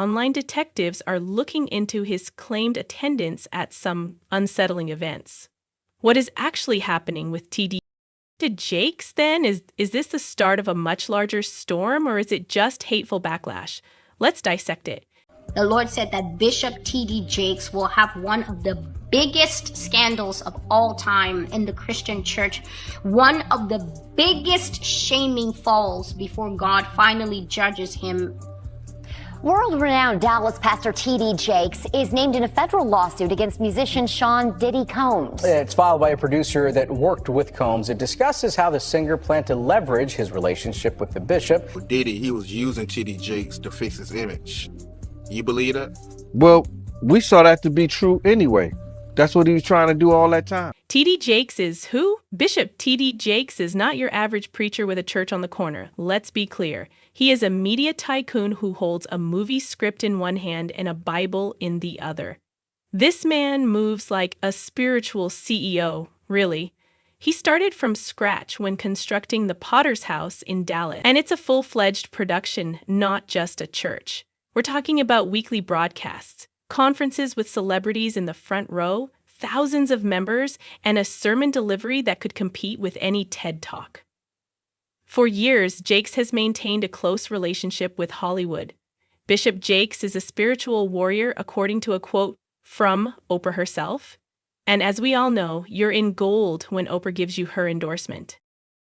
Online detectives are looking into his claimed attendance at some unsettling events. What is actually happening with TD Jakes then? Is this the start of a much larger storm, or is it just hateful backlash? Let's dissect it. The Lord said that Bishop T.D. Jakes will have one of the biggest scandals of all time in the Christian church, one of the biggest shaming falls before God finally judges him. World-renowned Dallas pastor T.D. Jakes is named in a federal lawsuit against musician Sean Diddy Combs. It's filed by a producer that worked with Combs. It discusses how the singer planned to leverage his relationship with the bishop. For Diddy, he was using T.D. Jakes to fix his image. You believe that? Well, we saw that to be true anyway. That's what he was trying to do all that time. T.D. Jakes is who? Bishop T.D. Jakes is not your average preacher with a church on the corner. Let's be clear. He is a media tycoon who holds a movie script in one hand and a Bible in the other. This man moves like a spiritual CEO, really. He started from scratch when constructing the Potter's House in Dallas, and it's a full-fledged production, not just a church. We're talking about weekly broadcasts, conferences with celebrities in the front row, thousands of members, and a sermon delivery that could compete with any TED Talk. For years, Jakes has maintained a close relationship with Hollywood. Bishop Jakes is a spiritual warrior, according to a quote from Oprah herself. And as we all know, you're in gold when Oprah gives you her endorsement.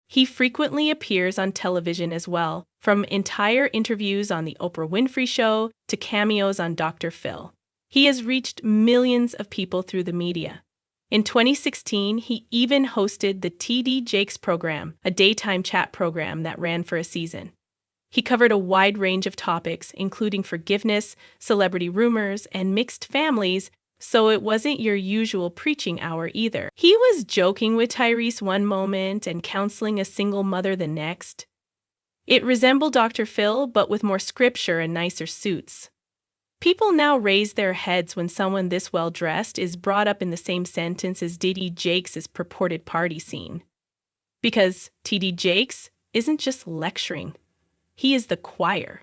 He frequently appears on television as well, from entire interviews on The Oprah Winfrey Show to cameos on Dr. Phil. He has reached millions of people through the media. In 2016, he even hosted the T.D. Jakes program, a daytime chat program that ran for a season. He covered a wide range of topics, including forgiveness, celebrity rumors, and mixed families, so it wasn't your usual preaching hour either. He was joking with Tyrese one moment and counseling a single mother the next. It resembled Dr. Phil, but with more scripture and nicer suits. People now raise their heads when someone this well-dressed is brought up in the same sentence as T.D. Jakes' purported party scene. Because T.D. Jakes isn't just lecturing. He is the choir.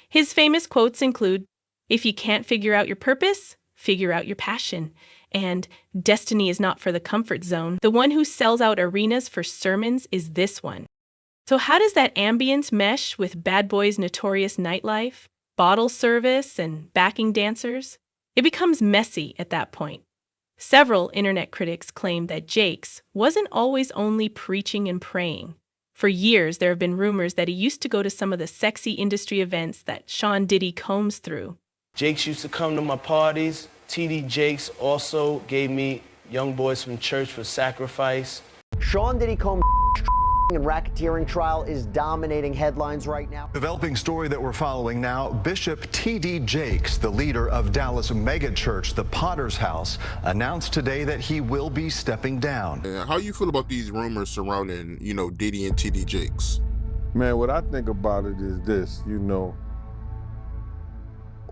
His famous quotes include, "If you can't figure out your purpose, figure out your passion," and "Destiny is not for the comfort zone." The one who sells out arenas for sermons is this one. So how does that ambience mesh with Bad Boy's notorious nightlife, bottle service, and backing dancers? It becomes messy at that point. Several internet critics claim that Jakes wasn't always only preaching and praying. For years, there have been rumors that he used to go to some of the sexy industry events that Sean Diddy combs through. Jakes used to come to my parties. T.D. Jakes also gave me young boys from church for sacrifice. Sean Diddy Combs' and racketeering trial is dominating headlines right now. Developing story that we're following now. Bishop T.D. Jakes, the leader of Dallas megachurch, the Potter's House, announced today that he will be stepping down. How you feel about these rumors surrounding, Diddy and T.D. Jakes? Man, what I think about it is this,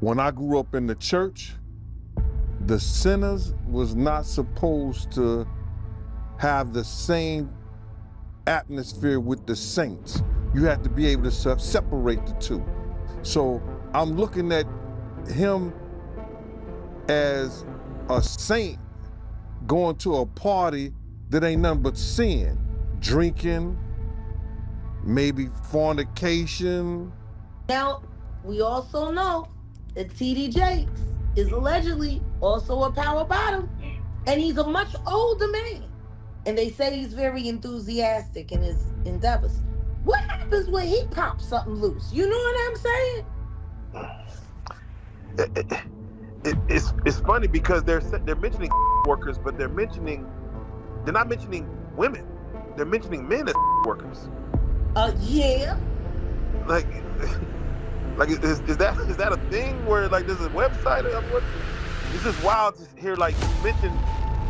when I grew up in the church, the sinners was not supposed to have the same atmosphere with the saints. You have to be able to separate the two. So I'm looking at him as a saint going to a party that ain't nothing but sin, drinking, maybe fornication. Now, we also know that T.D. Jakes is allegedly also a power bottom, and he's a much older man. And they say he's very enthusiastic in his endeavors. What happens when he pops something loose? You know what I'm saying? It's funny because they're mentioning workers, but they're not mentioning women. They're mentioning men as workers. Yeah. Like is that a thing where there's a website of what? It's just wild to hear mention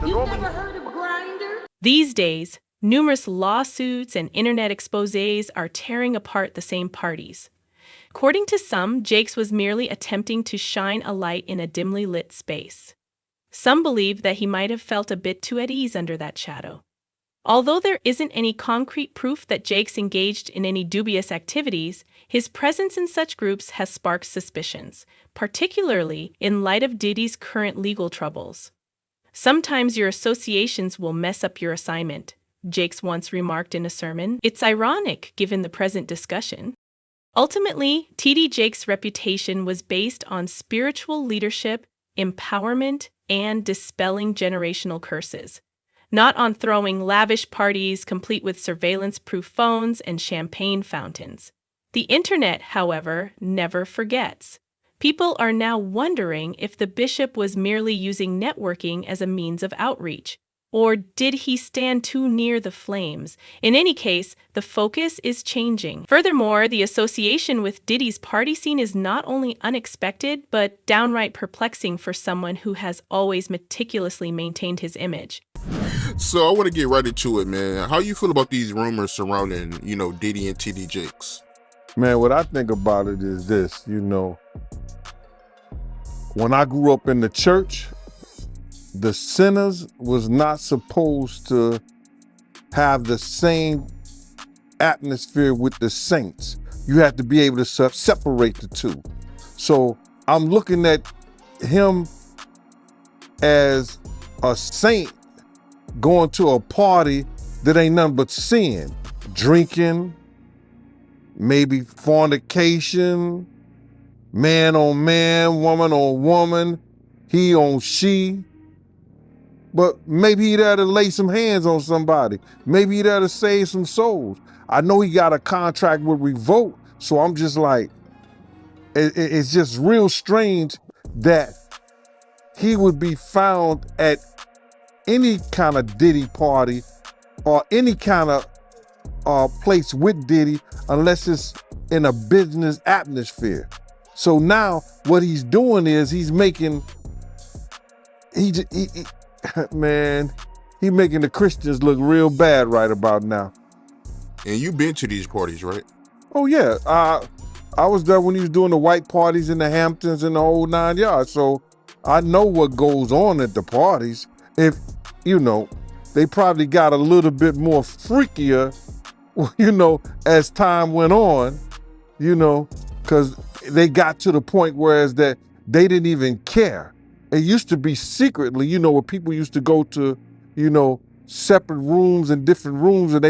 the You Roman. never heard of Grindr? These days, numerous lawsuits and internet exposés are tearing apart the same parties. According to some, Jakes was merely attempting to shine a light in a dimly lit space. Some believe that he might have felt a bit too at ease under that shadow. Although there isn't any concrete proof that Jakes engaged in any dubious activities, his presence in such groups has sparked suspicions, particularly in light of Diddy's current legal troubles. "Sometimes your associations will mess up your assignment," Jakes once remarked in a sermon. It's ironic given the present discussion. Ultimately, TD Jakes' reputation was based on spiritual leadership, empowerment, and dispelling generational curses, not on throwing lavish parties complete with surveillance-proof phones and champagne fountains. The internet, however, never forgets. People are now wondering if the bishop was merely using networking as a means of outreach, or did he stand too near the flames? In any case, the focus is changing. Furthermore, the association with Diddy's party scene is not only unexpected, but downright perplexing for someone who has always meticulously maintained his image. So I want to get right into it, man. How you feel about these rumors surrounding, Diddy and TD Jakes? Man, what I think about it is this, when I grew up in the church, the sinners was not supposed to have the same atmosphere with the saints. You had to be able to separate the two. So I'm looking at him as a saint going to a party that ain't nothing but sin, drinking, maybe fornication, man on man, woman on woman, he on she. But maybe he there to lay some hands on somebody. Maybe he there to save some souls. I know he got a contract with Revolt, so I'm just like, it's just real strange that he would be found at any kind of Diddy party or any kind of place with Diddy unless it's in a business atmosphere. So now what he's doing is he's making, man, he making the Christians look real bad right about now. And you been to these parties, right? Oh yeah, I was there when he was doing the white parties in the Hamptons and the whole 9 yards. So I know what goes on at the parties. If, they probably got a little bit more freakier, as time went on, because they got to the point whereas that they didn't even care. It used to be secretly, where people used to go to, separate rooms and different rooms and they